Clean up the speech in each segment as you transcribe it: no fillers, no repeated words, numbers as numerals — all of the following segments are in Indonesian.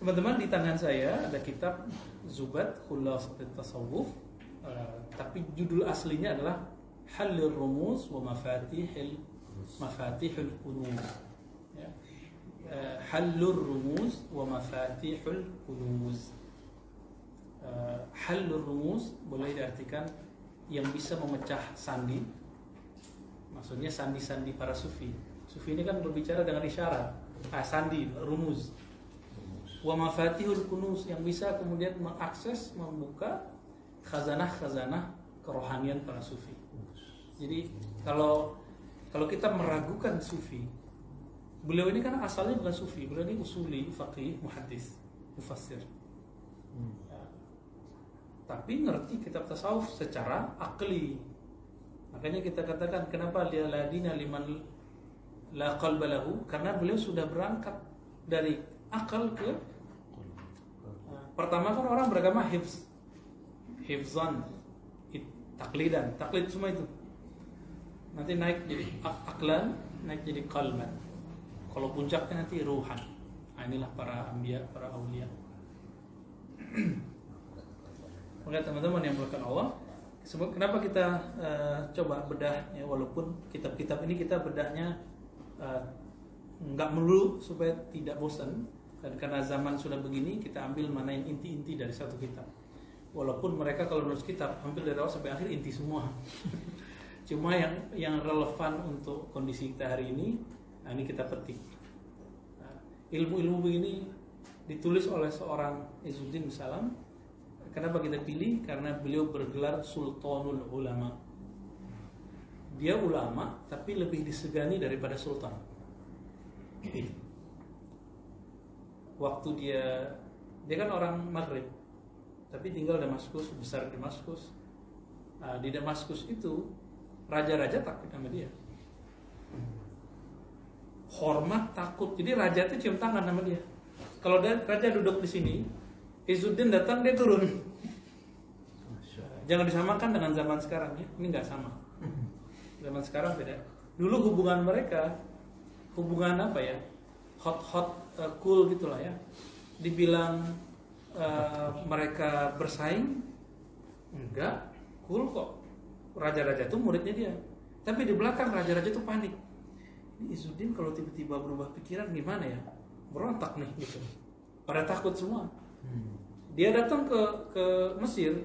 Teman-teman, di tangan saya ada kitab Zubat Khulasatul Tasawuf, tapi judul aslinya adalah Halul Rumuz wa Mafatihul Kunuz. Ya. Halul Rumuz wa Mafatihul Kunuz. Halul Rumuz boleh diartikan yang bisa memecah sandi. Maksudnya sandi-sandi para sufi. Sufi ini kan berbicara dengan isyarat. Sandi, rumuz. Wa mafatihul kunuz, yang bisa kemudian mengakses, membuka khazanah-khazanah kerohanian para sufi. Jadi kalau kita meragukan sufi, beliau ini kan asalnya bukan sufi, beliau ini usuli, faqih, muhaddis, mufassir. Tapi ngerti kitab tasawuf secara akli. Makanya kita katakan kenapa dia ladina liman la qalba lahu, karena beliau sudah berangkat dari akal ke pertama kan orang beragama hifzan, taklidan, taklid semua itu. Nanti naik jadi aklan, naik jadi qalban. Kalau puncaknya nanti ruhan. Nah, inilah para anbiya, para aulia. Maka teman-teman yang berkat Allah, kenapa kita coba bedah ya, walaupun kitab-kitab ini kita bedahnya nggak melulu supaya tidak bosan, dan karena zaman sudah begini kita ambil mana yang inti-inti dari satu kitab. Walaupun mereka kalau menulis kitab hampir dari awal sampai akhir inti semua. Cuma yang relevan untuk kondisi kita hari ini, nah ini kita petik. Nah, ilmu-ilmu begini ditulis oleh seorang Izzuddin Salam. Kenapa kita pilih? Karena beliau bergelar Sultanul Ulama. Dia ulama tapi lebih disegani daripada sultan. Waktu dia kan orang Maghrib, tapi tinggal di Damaskus, besar di Damaskus. Nah, di Damaskus itu raja-raja takut sama dia, hormat, takut. Jadi raja itu cium tangan sama dia. Kalau raja duduk di sini, Izzuddin datang, dia turun. Jangan disamakan dengan zaman sekarang ya. Ini nggak sama. Zaman sekarang beda. Dulu hubungan mereka, hubungan apa ya? Hot, cool gitulah ya. Dibilang mereka bersaing, enggak, cool kok. Raja-raja itu muridnya dia. Tapi di belakang raja-raja itu panik. Ini Izzuddin kalau tiba-tiba berubah pikiran gimana ya? Berontak nih gitu. Pada takut semua. Dia datang ke Mesir,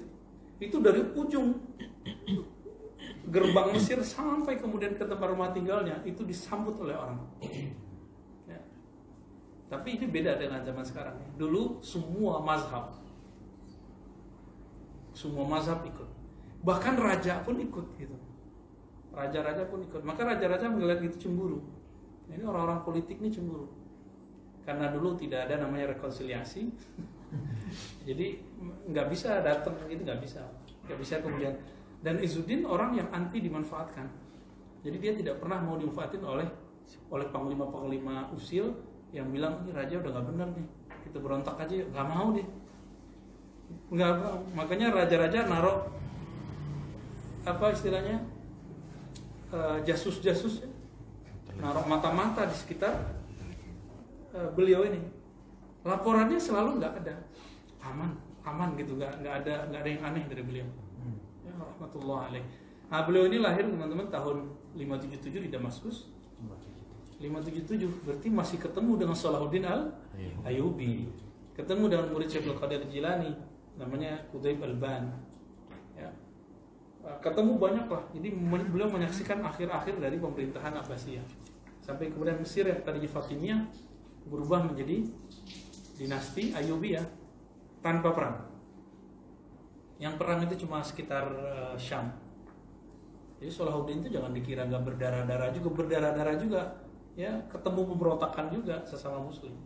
itu dari ujung gerbang Mesir sampai kemudian ke tempat rumah tinggalnya itu disambut oleh orang. Ya. Tapi ini beda dengan zaman sekarang. Dulu semua mazhab ikut. Bahkan raja pun ikut gitu. Raja-raja pun ikut. Maka raja-raja melihat itu cemburu. Ini orang-orang politik ini cemburu. Karena dulu tidak ada namanya rekonsiliasi. Jadi nggak bisa datang gitu, nggak bisa kemudian. Dan Izzuddin orang yang anti dimanfaatkan. Jadi dia tidak pernah mau dimanfaatin oleh panglima-panglima usil yang bilang ini raja udah nggak benar nih, kita berontak aja, nggak mau dia. Nggak mau. Makanya raja-raja naruh apa istilahnya jasus-jasus, naruh mata-mata di sekitar beliau ini. Laporannya selalu nggak ada, aman gitu, nggak ada yang aneh dari beliau. Ya, rahmatullah alaih. Nah, beliau ini lahir teman-teman tahun 577 di Damaskus. 577 berarti masih ketemu dengan Salahuddin al-Ayyubi, ketemu dengan murid Syekhul Qadir Jilani namanya Qutb al-Ban. Ya. Ketemu banyak lah. Jadi beliau menyaksikan akhir-akhir dari pemerintahan Abbasiyah sampai kemudian Mesir yang tadinya Fatimiyah berubah menjadi dinasti Ayyubiyah tanpa perang. Yang perang itu cuma sekitar Syam. Jadi Salahuddin itu jangan dikira nggak berdarah-darah juga, ya ketemu pemberontakan juga sesama Muslim.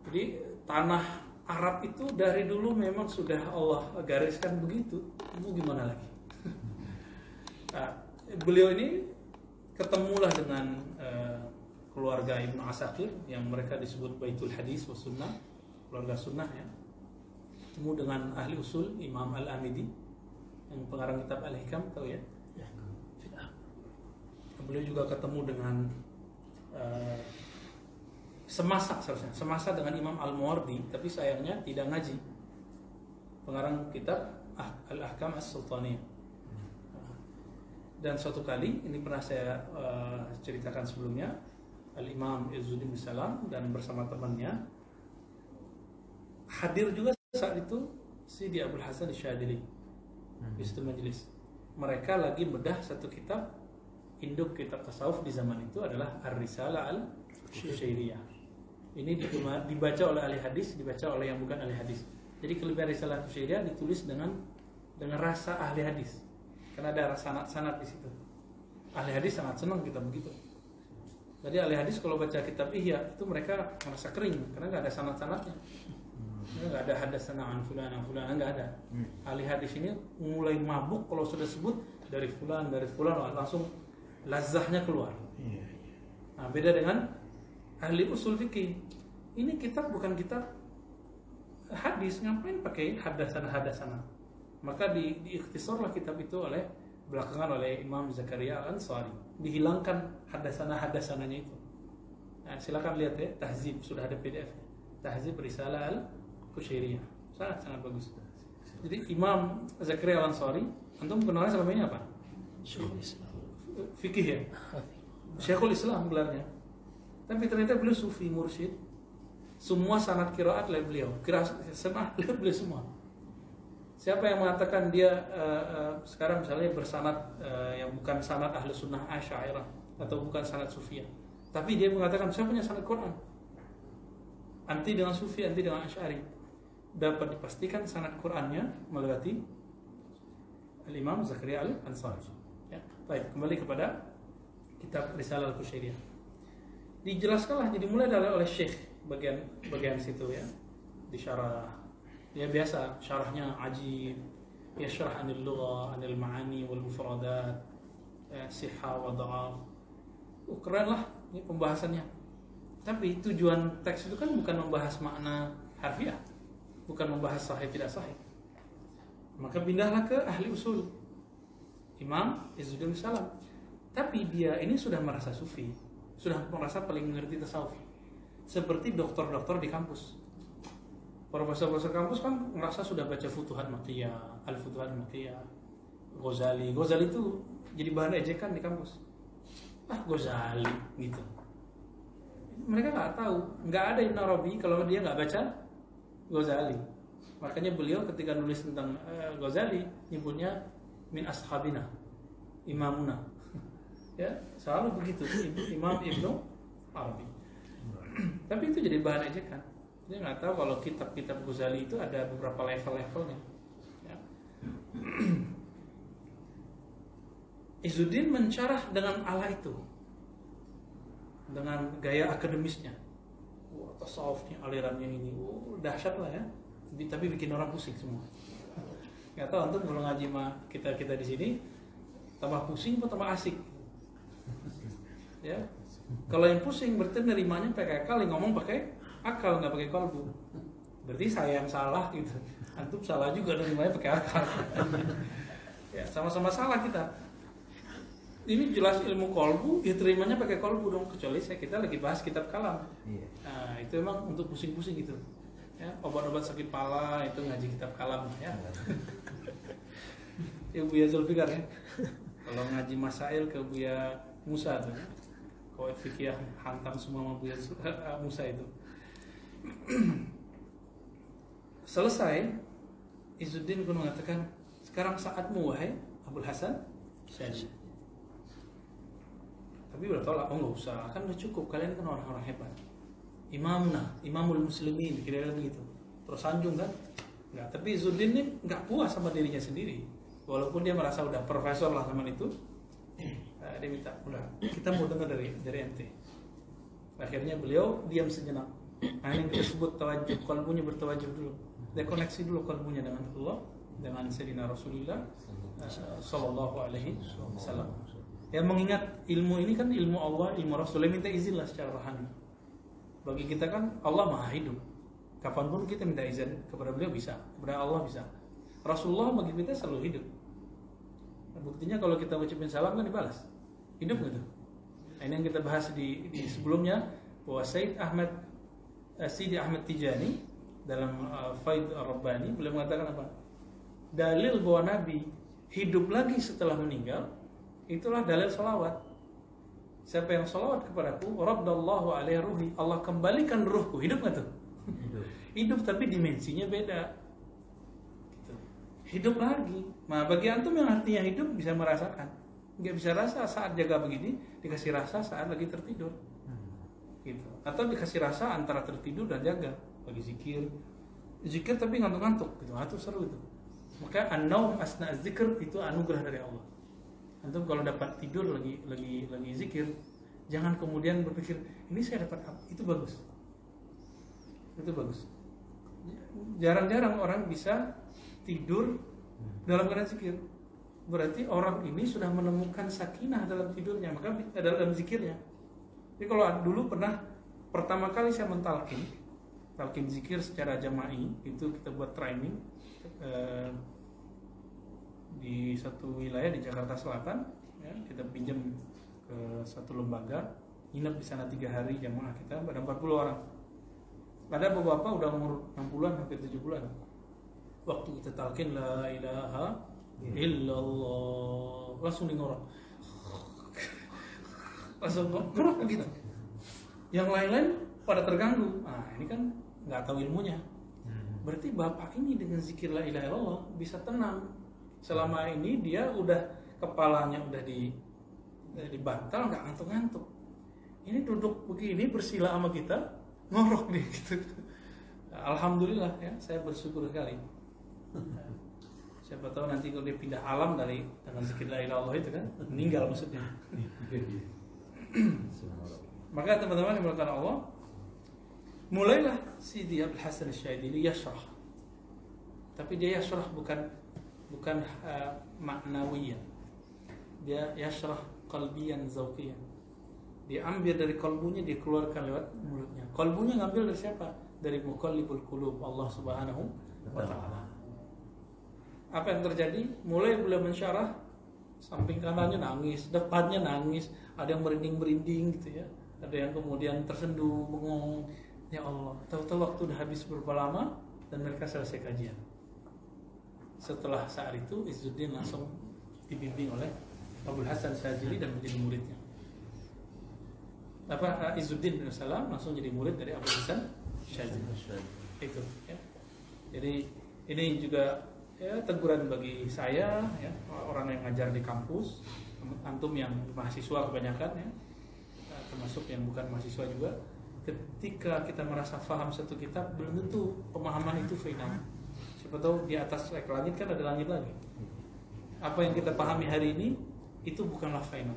Jadi tanah Arab itu dari dulu memang sudah Allah gariskan begitu. Mau gimana lagi? Nah, beliau ini ketemulah dengan keluarga Ibnu Asakir yang mereka disebut Baitul Hadis wa Sunnah, keluarga sunnah ya. Ketemu dengan ahli usul Imam Al-Amidi yang pengarang kitab Al-Hikam, tahu ya? Beliau juga ketemu dengan semasa dengan Imam Al-Mawardi, tapi sayangnya tidak ngaji. Pengarang kitab Al-Ahkam As-Sultaniyah. Dan suatu kali, ini pernah saya ceritakan sebelumnya, Al-Imam Izzuddin bin Salam dan bersama temannya hadir juga saat itu Sidi Abdul Hasan Asyadili di situ majelis. Mereka lagi bedah satu kitab, induk kitab tasawuf di zaman itu adalah Ar-Risalah Al-Qushairiyah. Ini dibaca oleh ahli hadis, dibaca oleh yang bukan ahli hadis. Jadi kelebihan Risalah Al-Qushairiyah ditulis dengan rasa ahli hadis, karena ada sanad-sanad di situ. Ahli hadis sangat senang kita begitu. Jadi ahli hadis kalau baca kitab Ihya itu mereka merasa kering karena nggak ada sanad-sanadnya. Nggak ada hadasana an fulan nggak ada. Ahli hadis ini mulai mabuk kalau sudah sebut dari fulan langsung lazahnya keluar. Nah, beda dengan ahli usul fikih. Ini kitab bukan kitab hadis, ngapain pakai hadasana. Maka diikhtisarlah kitab itu belakangan oleh Imam Zakaria Al-Ansari. Dihilangkan hadasananya itu. Nah, silakan lihat ya, Tahzib sudah ada PDF. Tahzib Risalah Al-Qushairiyah. Sangat bagus. Jadi Imam Zakaria Al-Ansari, antum kenalnya selama ini apa? Syekhul Islam. Fikih ya? Syekhul Islam gelarnya. Tapi ternyata beliau sufi mursyid. Semua sanad qiraat oleh beliau. Qiraat sama beliau semua. Siapa yang mengatakan dia sekarang misalnya bersanad yang bukan sanad ahli sunnah Asy'ariyah atau bukan sanad sufiyah, tapi dia mengatakan saya punya sanad Quran, anti dengan sufi, anti dengan Asy'ari, dapat dipastikan sanad Qurannya melewati Al-Imam Zakaria Al-Ansari. Ya. Baik, kembali kepada kitab Risalah Al-Qushairiyah. Dijelaskanlah, jadi mulai oleh Syekh bagian situ ya, disyarah. Ya biasa, syarahnya ajib, ya syarah anil lugha, anil ma'ani wal mufradat, sihha wa dha'af. Keren lah ini pembahasannya. Tapi tujuan teks itu kan bukan membahas makna harfiah, bukan membahas sahih tidak sahih. Maka pindahlah ke ahli usul, Imam Izzuddin bin Salam. Tapi dia ini sudah merasa sufi, sudah merasa paling mengerti tasawuf. Seperti dokter-dokter di kampus. Profesor-profesor kampus kan merasa sudah baca Futuhat Makkiyah, Al-Futuhat Makkiyah, Ghazali itu jadi bahan ejekan di kampus. Ghazali gitu. Mereka nggak tahu, nggak ada Ibn Arabi kalau dia nggak baca Ghazali. Makanya beliau ketika nulis tentang Ghazali nyebutnya min ashabina, imamuna. Ya, selalu begitu, Imam Ibn Arabi. Tapi itu jadi bahan ejekan. Dia nggak tahu kalau kitab-kitab Ghazali itu ada beberapa level-levelnya. Ya. Izzuddin mencarah dengan ala itu, dengan gaya akademisnya. Tasawufnya, alirannya ini, dahsyat lah ya. Tapi bikin orang pusing semua. Nggak tahu antum kalau ngaji sama kita di sini, tambah pusing atau tambah asik? Ya. Kalau yang pusing berarti nerimanya pakai akal, yang ngomong pakai akal, nggak pakai kalbu. Berarti saya yang salah gitu. Antum salah juga nerimanya pakai akal. Ya, sama-sama salah kita. Ini jelas ilmu kalbu, ya terimanya pakai kalbu dong. Kecuali kita lagi bahas kitab kalam. Nah, itu emang untuk pusing-pusing gitu. Ya, obat-obat sakit pala itu ngaji kitab kalam ya. Ya Buya Zulfikar ya. Kalau ngaji masail ke Buya Musa tuh. Kalau fikih hantam semua sama Buya Musa itu. Selesai, Izzuddin pun mengatakan, sekarang saatmu wahai Abul Hasan Syadili. Tapi udah tolak, nggak usah, kan udah cukup, kalian kan orang-orang hebat. Imamul muslimin, kira-kira begitu. Terus sanjung kan? Nggak, tapi Izzuddin ini nggak puas sama dirinya sendiri. Walaupun dia merasa udah profesor lah zaman itu, dia minta, udah, kita mau dengar dari ente. Akhirnya beliau diam sejenak. Nah, ini kita sebut tawajuh, kalbunya bertawajuh dulu. Dia koneksi dulu kalbunya dengan Allah, dengan Sayyidina Rasulullah sallallahu alaihi wasallam. Yang mengingat ilmu ini kan ilmu Allah, ilmu Rasulullah, minta izin lah secara rohani. Bagi kita kan Allah Maha Hidup. Kapanpun kita minta izin kepada beliau bisa, kepada Allah bisa. Rasulullah bagi kita selalu hidup. Buktinya kalau kita ucapin salam kan dibalas. Hidup gitu. Nah, ini yang kita bahas di sebelumnya. bahwa Sidi Ahmad Tijani dalam Faid Ar-Rabbani beliau mengatakan apa? Dalil bahwa Nabi hidup lagi setelah meninggal itulah dalil salawat. Siapa yang salawat kepadaku, Raddallahu alaihi ruhi, Allah kembalikan ruhku. Hidup nggak tuh? Hidup tapi dimensinya beda. Gitu. Hidup lagi. Nah bagi antum yang artinya hidup bisa merasakan. Nggak bisa rasa saat jaga begini, dikasih rasa saat lagi tertidur. Gitu. Atau dikasih rasa antara tertidur dan jaga. Bagi zikir tapi ngantuk-ngantuk gitu. Atau seru itu. Maka an-naum asna zikr itu anugerah dari Allah. Antum kalau dapat tidur lagi zikir, jangan kemudian berpikir ini saya dapat apa? Itu bagus. Jarang-jarang orang bisa tidur dalam keadaan zikir. Berarti orang ini sudah menemukan sakinah dalam tidurnya, maka dalam zikirnya. Jadi kalau dulu pertama kali saya talqin zikir secara jama'i, itu kita buat training di satu wilayah di Jakarta Selatan, ya, kita pinjam ke satu lembaga, nginep di sana 3 hari jamaah kita, ada 40 orang. Ada beberapa udah umur 60-an hampir 70-an. Waktu kita talqin la ilaha illallah, langsung ngorok. Langsung ngorok gitu. Yang lain-lain pada terganggu. Nah, ini kan nggak tahu ilmunya. Berarti bapak ini dengan zikir la ilaha illallah bisa tenang. Selama ini dia udah kepalanya udah dibantal, nggak ngantuk-ngantuk. Ini duduk begini bersila sama kita, ngorok nih gitu. Alhamdulillah ya, saya bersyukur sekali. Siapa tahu nanti kalau dia pindah alam dengan zikir la ilaha illallah itu kan meninggal maksudnya. Maka teman-teman yang melakukan Allah, mulailah Sidi Abdul Hasan Asy-Syadzili yashrah. Tapi dia yashrah bukan maknawiyan. Dia yashrah qalbiyan zawqiyan. Dia ambil dari kalbunya, dia keluarkan lewat mulutnya. Kalbunya ngambil dari siapa? Dari muqallibul qulub, Allah Subhanahu wa taala. Apa yang terjadi? Mulai beliau mensyarah, samping kanannya nangis, depannya nangis, ada yang merinding-merinding gitu ya. Ada yang kemudian tersenduh, bengong. Ya Allah, tahu-tahu waktu udah habis berapa lama dan mereka selesai kajian. Setelah saat itu Izzuddin langsung dibimbing oleh Abdul Hasan Syadzili dan menjadi muridnya. Izzuddin bin Salam langsung jadi murid dari Abdul Hasan Syadzili. Itu ya. Jadi ini juga ya, teguran bagi saya ya, orang yang ngajar di kampus, antum yang mahasiswa kebanyakan ya, termasuk yang bukan mahasiswa juga. Ketika kita merasa paham satu kitab, belum tentu pemahaman itu final. Siapa tahu di atas langit kan ada langit lagi. Apa yang kita pahami hari ini itu bukanlah final,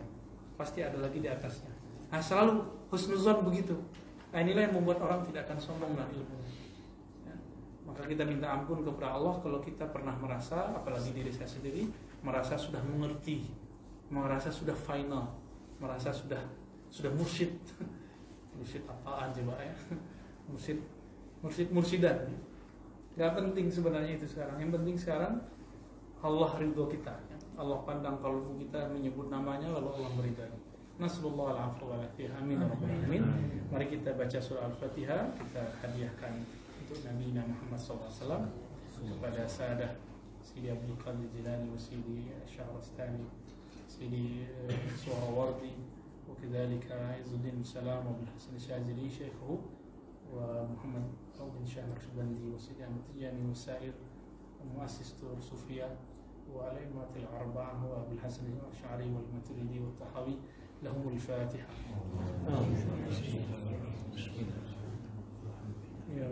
pasti ada lagi di atasnya. Nah selalu husnuzon begitu. Nah, inilah yang membuat orang tidak akan sombong dengan ilmu. Ya. Maka kita minta ampun kepada Allah kalau kita pernah merasa, apalagi diri saya sendiri, merasa sudah mengerti, merasa sudah final, merasa sudah mursyid. Mursyid apaan coba ya? Mursyid-mursidan. Gak penting sebenarnya itu sekarang. Yang penting sekarang Allah ridho kita. Allah pandang kalbu kita, menyebut namanya, lalu Allah meridai. Nasallallahu al-afwa wal afiyah. Amin ya rabbal alamin. Mari kita baca surah Al-Fatihah, kita hadiahkan untuk Nabi Muhammad SAW kepada Sadah Sidi Abdul Qadir Jilani wa Sidi Syahrastani, Sidi Suhrawardi, وكذلك عز الدين السلام وبالحسن الشاذلي شيخه ومحمد بن شاه النقشبندي وسيدي أحمد التجاني وسائر مؤسس الصوفية والأئمة الأربعة وأبو الحسن الأشعري والماتريدي والطحاوي لهم الفاتحة. يا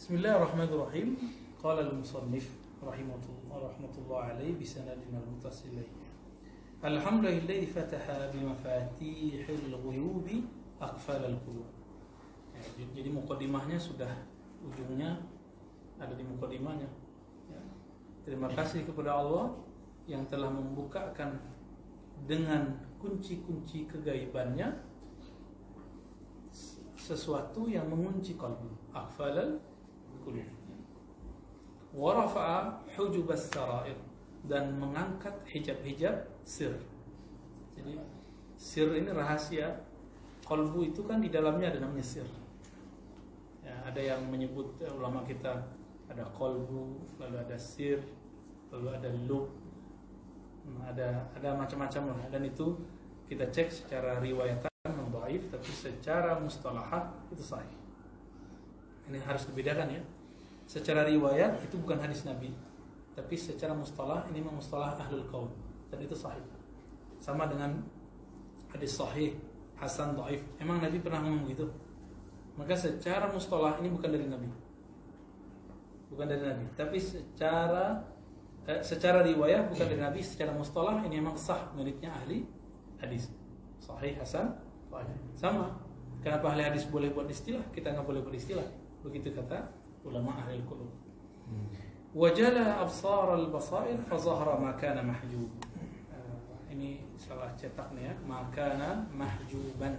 Bismillahirrahmanirrahim. Qala al-musannif rahmatullah alaihi bisanadina al-muttasil ilayhi. Alhamdulillahi fataha bi mafatihil ghuyubi aqfal al-qulub. Ya, jadi mukadimahnya sudah, ujungnya ada di mukadimahnya. Ya. Terima kasih kepada Allah yang telah membukakan dengan kunci-kunci kegaibannya sesuatu yang mengunci kalbu. Aqfal al-qulub. wa rafa'a hujubas sarair, dan mengangkat hijab-hijab sir. Jadi sir ini rahasia. Qalbu itu kan di dalamnya ada namanya sir. Ya, ada yang menyebut ulama kita ada qalbu, lalu ada sir, lalu ada lub, ada macam-macam lah. Dan itu kita cek secara riwayatan dhaif, tapi secara mustalahat itu sahih. Ini harus dibedakan ya. Secara riwayat itu bukan hadis Nabi, tapi secara mustalah ini mustalah ahlul qaul, dan itu sahih. Sama dengan hadis sahih, hasan, dhaif. Emang Nabi pernah ngomong gitu? Maka secara mustalah ini bukan dari Nabi. Bukan dari Nabi, tapi secara riwayat bukan dari Nabi, secara mustalah ini memang sah miliknya ahli hadis. Sahih, hasan, dhaif. Sama. Kenapa ahli hadis boleh buat istilah, kita nggak boleh buat istilah? Begitu kata ulama ahli qulub. Wajala absar al-basair fa zahara ma kana mahjub. Ini salah cetak nih ya, makana mahjuban.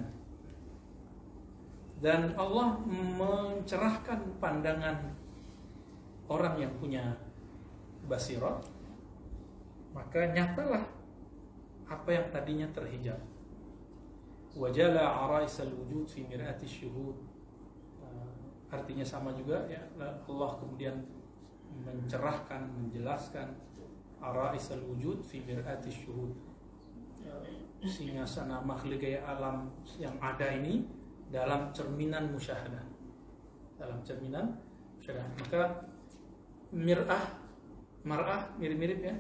Dan Allah mencerahkan pandangan orang yang punya basirah, maka nyatalah apa yang tadinya terhijab. Wajala araisal wujud fi mir'ati syuhud. Artinya sama juga ya, Allah kemudian mencerahkan, menjelaskan araisal wujud fi mir'ati syuhud. Singgasana makhluk alam yang ada ini dalam cerminan musyahadah. Dalam cerminan musyahadah. Maka mar'ah mirip-mirip ya.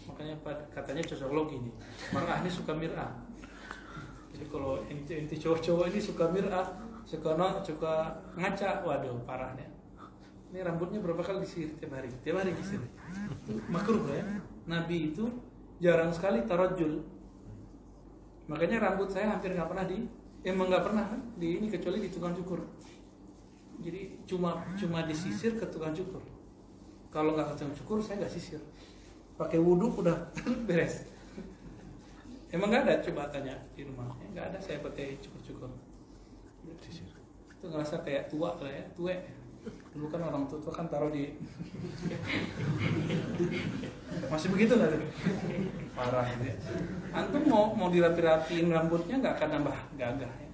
Makanya katanya cocokologi ini. Mar'ah ini suka mir'ah. Jadi kalau inti cowok-cowok ini suka mir'ah, suka ngaca, waduh parahnya. Ini rambutnya berapa kali disisir tiap hari? Tiap hari disisir. Itu makruh ya. Nabi itu jarang sekali tarajul. Makanya rambut saya hampir nggak pernah emang nggak pernah di ini kecuali di tukang cukur. Jadi cuma disisir ke tukang cukur. Kalau nggak ke tukang cukur saya nggak sisir. Pakai wudhu udah beres. Emang nggak ada, coba tanya di rumah. Nggak ada, saya pakai cukur-cukur. Itu ngerasa kayak tua lah ya, tua. Dulu kan orang tua kan taruh di masih begitu nggak tuh? Parah itu ya. Antum mau dirapi-rapiin rambutnya nggak akan nambah gagah ya.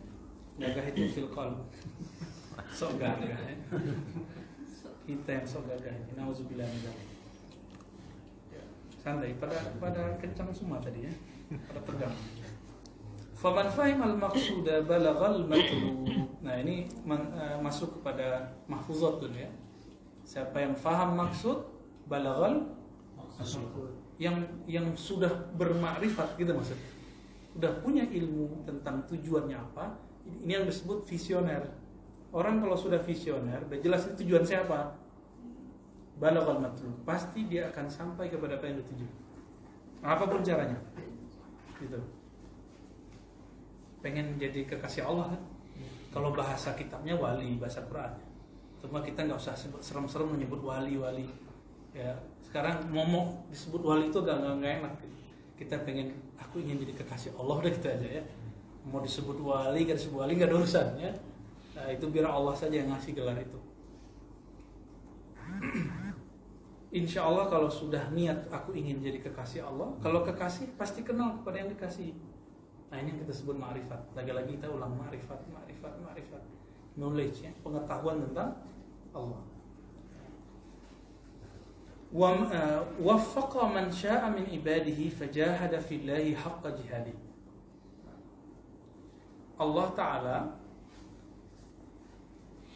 Gagah itu fil qalb. Sok gagah ya. Kita yang sok gagah ini. Nauzubillah min dzalik. Santai, pada kencang semua tadi ya. Pada tegang. Faman fahim al-maqsuda balaghal matlub. Nah, ini masuk kepada mahfuzat dulu ya. Siapa yang faham maksud balaghal maksud. Yang sudah bermakrifat gitu maksudnya. Sudah punya ilmu tentang tujuannya apa. Ini yang disebut visioner. Orang kalau sudah visioner, udah jelas itu tujuan siapa. Balaghal matlub. Pasti dia akan sampai kepada apa yang dituju. Apapun caranya. Gitu. Pengen jadi kekasih Allah kan? Kalau bahasa kitabnya wali, bahasa Quran. Cuma kita nggak usah serem-serem menyebut wali. Ya, sekarang mau disebut wali itu agak nggak enak. Kita pengen, aku ingin jadi kekasih Allah, udah gitu aja ya. Mau disebut wali, gak disebut wali nggak ada urusan ya. Nah, itu biar Allah saja yang ngasih gelar itu. Insya Allah kalau sudah niat aku ingin jadi kekasih Allah, kalau kekasih pasti kenal kepada yang dikasih. Nah, ini yang kita sebut ma'rifat. Lagi-lagi kita ulang ma'rifat. Knowledge ya, pengetahuan tentang Allah. Waffaqa man syaa min ibadihi fajahada fillahi haqqa jihadi. Allah Ta'ala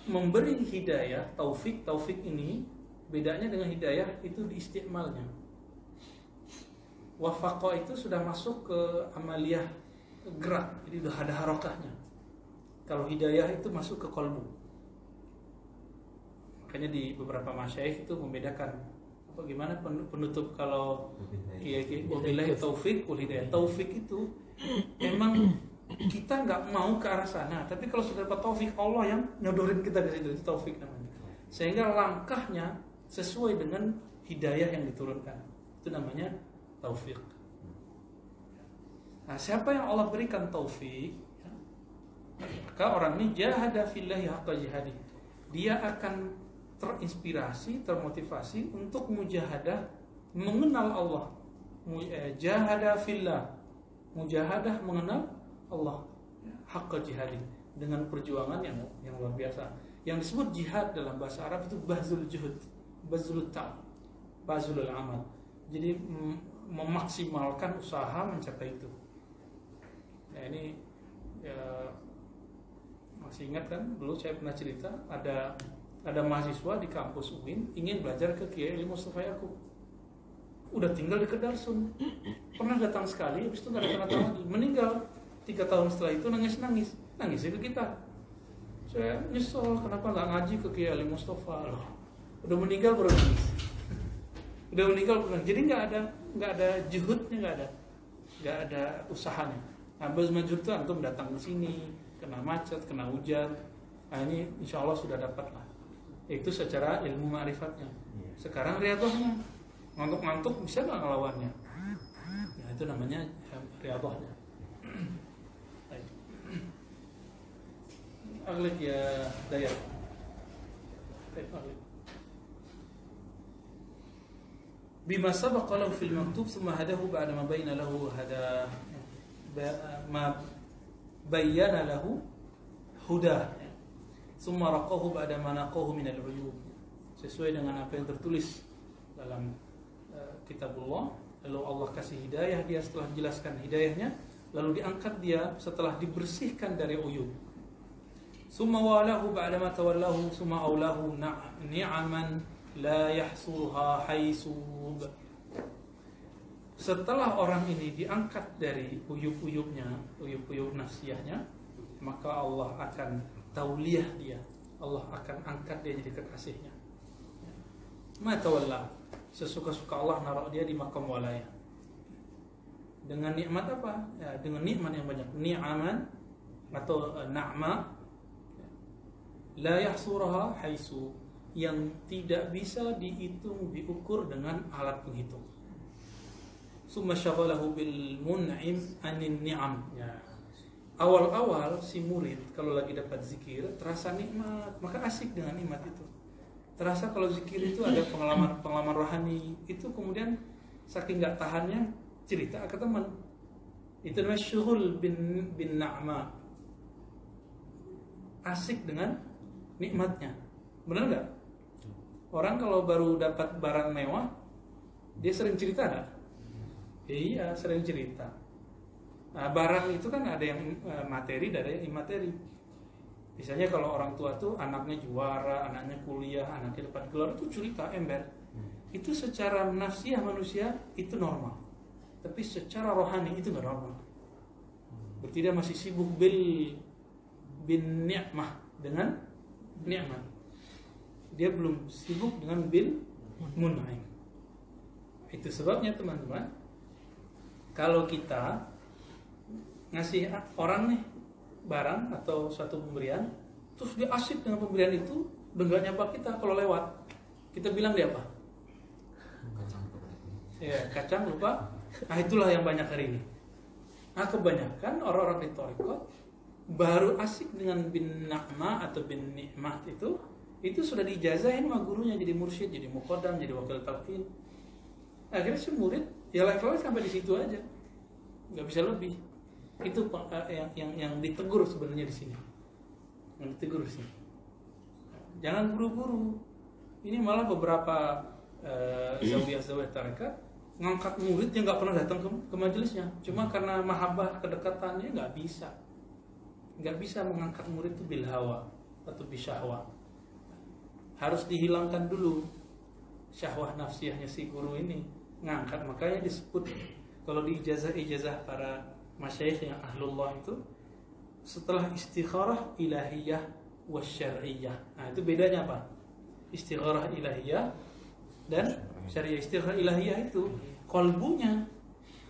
memberi hidayah, taufik ini bedanya dengan hidayah itu di isti'malnya. Waffaqa itu sudah masuk ke amaliyah gerak, jadi udah ada harokahnya. Kalau hidayah itu masuk ke qalbu. Makanya di beberapa masyayikh itu membedakan bagaimana penutup kalau wabillahi taufik wal hidayah. Taufik itu memang kita nggak mau ke arah sana, tapi kalau sudah dapat taufik Allah yang nyodorin kita ke situ, itu taufik namanya. Sehingga langkahnya sesuai dengan hidayah yang diturunkan. Itu namanya taufik. Nah, siapa yang Allah berikan taufik, maka orang ini jahada fillahi haqqa jihadi. Dia akan terinspirasi, termotivasi untuk mujahadah mengenal Allah. Jahada fillah, mujahadah mengenal Allah, haqqa jihadi, dengan perjuangan yang luar biasa. Yang disebut jihad dalam bahasa Arab itu bazul juhud, bazul ta', bazul amal. Jadi memaksimalkan usaha mencapai itu. Nah ini masih ingat kan, dulu saya pernah cerita ada mahasiswa di kampus UIN ingin belajar ke Kiai Ali Mustafa Yaqub. Udah tinggal di Kedarsun, pernah datang sekali, habis itu nggak datang lagi, meninggal. 3 tahun setelah itu nangisnya ke kita. Saya nyesel, kenapa nggak ngaji ke Kiai Ali Mustafa loh? Udah meninggal baru nangis. Udah meninggal baru nangis. Jadi nggak ada juhudnya, nggak ada usahanya. Nah, Bazmajur itu antum datang ke sini, kena macet, kena hujan. Nah ini insya Allah sudah dapat lah. Itu secara ilmu ma'rifatnya. Sekarang riyadhahnya, ngantuk-ngantuk bisa nggak ngelawannya? Ya itu namanya riyadhahnya. Aglik ya dayat. Bima sabaqa lahu fil maktub thumma hadahu ba'da ma bayyana lahu ma bayyana lahu huda thumma raqahu ba'da ma naqahu min al-uyub, sesuai dengan apa yang tertulis dalam kitabullah. Lalu Allah kasih hidayah dia setelah menjelaskan hidayahnya, lalu diangkat dia setelah dibersihkan dari uyub. Summa walahu ba'dama tawallahu summa aulahu ni'aman la yahsurha haisub. Setelah orang ini diangkat dari uyub-uyubnya, uyub-uyub nafsiyahnya, maka Allah akan tauliyah dia. Allah akan angkat dia jadi kekasihnya. Ma tawalla, sesuka-suka Allah naruh dia di makam walaya. Dengan nikmat apa? Ya, dengan nikmat yang banyak. Ni'aman atau na'ma la yahsuraha haisu, yang tidak bisa dihitung, diukur dengan alat penghitung. Summa syaghalahu bil mun'im anin ni'am. Ya. Awal-awal si murid kalau lagi dapat zikir terasa nikmat, maka asik dengan nikmat itu. Terasa kalau zikir itu ada pengalaman rohani, itu kemudian saking nggak tahannya cerita ke teman. Itu namanya syughul bin na'ma. Asik dengan nikmatnya. Benar nggak? Orang kalau baru dapat barang mewah, dia sering cerita nggak? Iya, sering cerita. Nah, barang itu kan ada yang materi, ada yang imateri. Misalnya kalau orang tua tuh anaknya juara, anaknya kuliah, anaknya dapat gelar, itu cerita ember. Itu secara nafsiyah manusia itu normal. Tapi secara rohani itu nggak normal. Berarti dia masih sibuk bin ni'mah, dengan nikmat. Dia belum sibuk dengan bil mun'im. Itu sebabnya teman-teman, kalau kita ngasih orang nih barang atau suatu pemberian, terus dia asik dengan pemberian itu, udah gak nyapa kita kalau lewat, kita bilang dia apa? Ya, kacang lupa. Nah itulah yang banyak hari ini. Nah kebanyakan orang-orang di thariqat baru asik dengan bin na'ma atau bin ni'mah itu sudah diijazahin sama gurunya jadi mursyid, jadi muqaddam, jadi wakil talqin. Akhirnya si murid ya levelnya sampai di situ aja, nggak bisa lebih. Itu yang ditegur sebenarnya di sini. Yang ditegur di sini. Jangan buru-buru. Ini malah beberapa zawiyah tarekat ngangkat murid yang nggak pernah datang ke majelisnya, cuma karena mahabbah kedekatannya nggak bisa mengangkat murid itu bil hawa atau bisyahwa. Harus dihilangkan dulu syahwah nafsiyahnya si guru ini ngangkat. Makanya disebut kalau di ijazah para masyayikh yang ahlullah itu setelah istikharah ilahiyah wasyar'iyah. Nah itu bedanya apa? Istikharah ilahiyah dan syariah. Istikharah ilahiyah itu kolbunya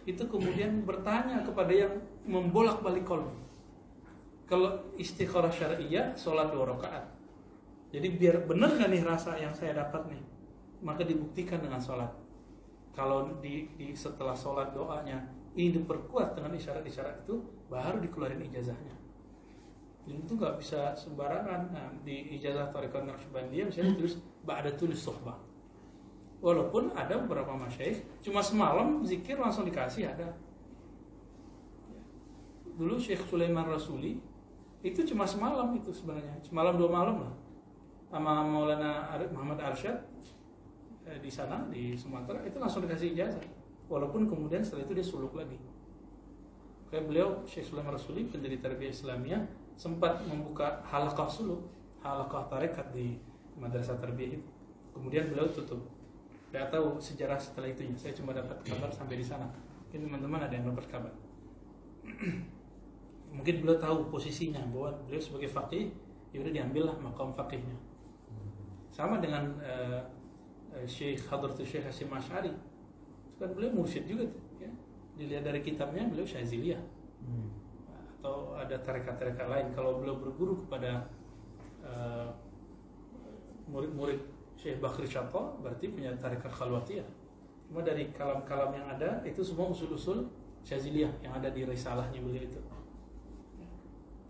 itu kemudian bertanya kepada yang membolak-balik kolbu. Kalau istikharah syar'iyah sholat 2 rakaat. Jadi biar benar gak nih rasa yang saya dapat nih, maka dibuktikan dengan sholat. Kalau di setelah sholat doanya ini diperkuat dengan isyarat-isyarat itu, baru dikeluarin ijazahnya. Dan itu nggak bisa sembarangan. Nah, di ijazah Thariqah Naqsyabandiyah misalnya tulis ba'datul suhbah. Walaupun ada beberapa masyayikh cuma semalam zikir langsung dikasih ada. Dulu Syekh Sulaiman Rasuli itu cuma semalam itu sebenarnya, semalam 2 malam lah. Sama Maulana Muhammad Arsyad di sana di Sumatera itu langsung dikasih ijazah. Walaupun kemudian setelah itu dia suluk lagi. Kayak beliau Syekh Sulaiman Rasuli pendiri tarbiyah Islamiyah sempat membuka halaqah suluk, halaqah tarekat di madrasah tarbiyah itu. Kemudian beliau tutup. Tidak tahu sejarah setelah itunya. Saya cuma dapat kabar sampai di sana. Mungkin teman-teman ada yang dapat kabar. Mungkin beliau tahu posisinya bahwa beliau sebagai faqih, ya udah diambillah maqam faqihnya. Sama dengan Syekh Hadratus Syekh Hasyim Asy'ari. Kan beliau mursyid juga tuh, ya. Dilihat dari kitabnya beliau Syaziliyah. Atau ada tarekat-tarekat lain. Kalau beliau berguru kepada murid-murid Syekh Bakri Syatto berarti punya tarekat Khalwatiyah. Cuma dari kalam-kalam yang ada itu semua usul-usul Syaziliyah yang ada di risalahnya beliau itu.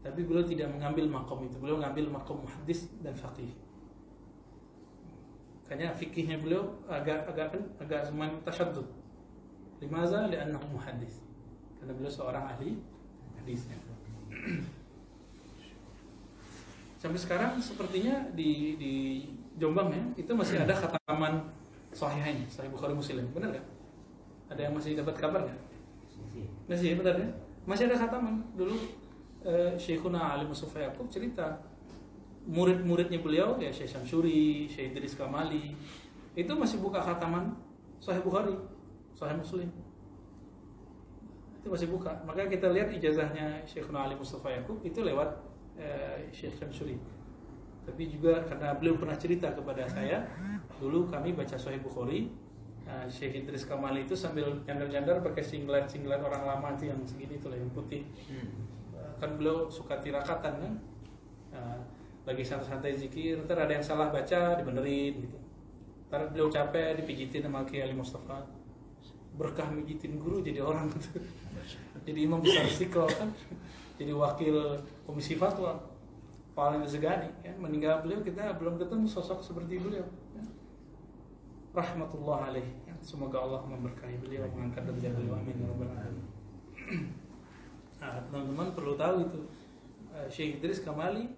Tapi beliau tidak mengambil makom itu, beliau mengambil makom muhaddis dan faqih. Makanya fikihnya beliau agak semuanya tasyaddud. Limaza? Li'annahu muhaddis. Karena beliau seorang ahli hadisnya. Sampai sekarang sepertinya di Jombang ya, itu masih ada khataman Sahihain, Sahih Bukhari Muslim, benar nggak? Ada yang masih dapat kabar nggak? Masih, benar ya? Masih ada khataman. Dulu Syekhuna Ali Mustafa Yaqub cerita murid-muridnya beliau ya Syekh Syamsuri, Syekh Idris Kamali itu masih buka khataman Sahih Bukhari, Sahih Muslim. Itu masih buka. Maka kita lihat ijazahnya Syekhuna Ali Mustafa Yaqub itu lewat Syekh Syamsuri. Tapi juga karena beliau pernah cerita kepada saya, dulu kami baca Sahih Bukhari, Syekh Idris Kamali itu sambil nyandar-nyandar pakai singlet orang lama itu yang segini itu lah, yang putih. Kan beliau suka tirakatan kan, lagi santai-santai zikir, ntar ada yang salah baca dibenerin gitu. Ntar beliau capek dipijitin sama Kiai Ali Mustafa, berkah mijitin guru jadi orang gitu. Jadi imam besar Istiqlal kan, jadi wakil komisi fatwa paling disegani ya. Meninggal beliau kita belum ketemu sosok seperti beliau ya. Rahmatullah alaih ya. Semoga Allah memberkahi beliau, mengangkat derajat beliau, amin ya rabbal alamin. Nah, teman-teman perlu tahu itu Syekh Idris Kamali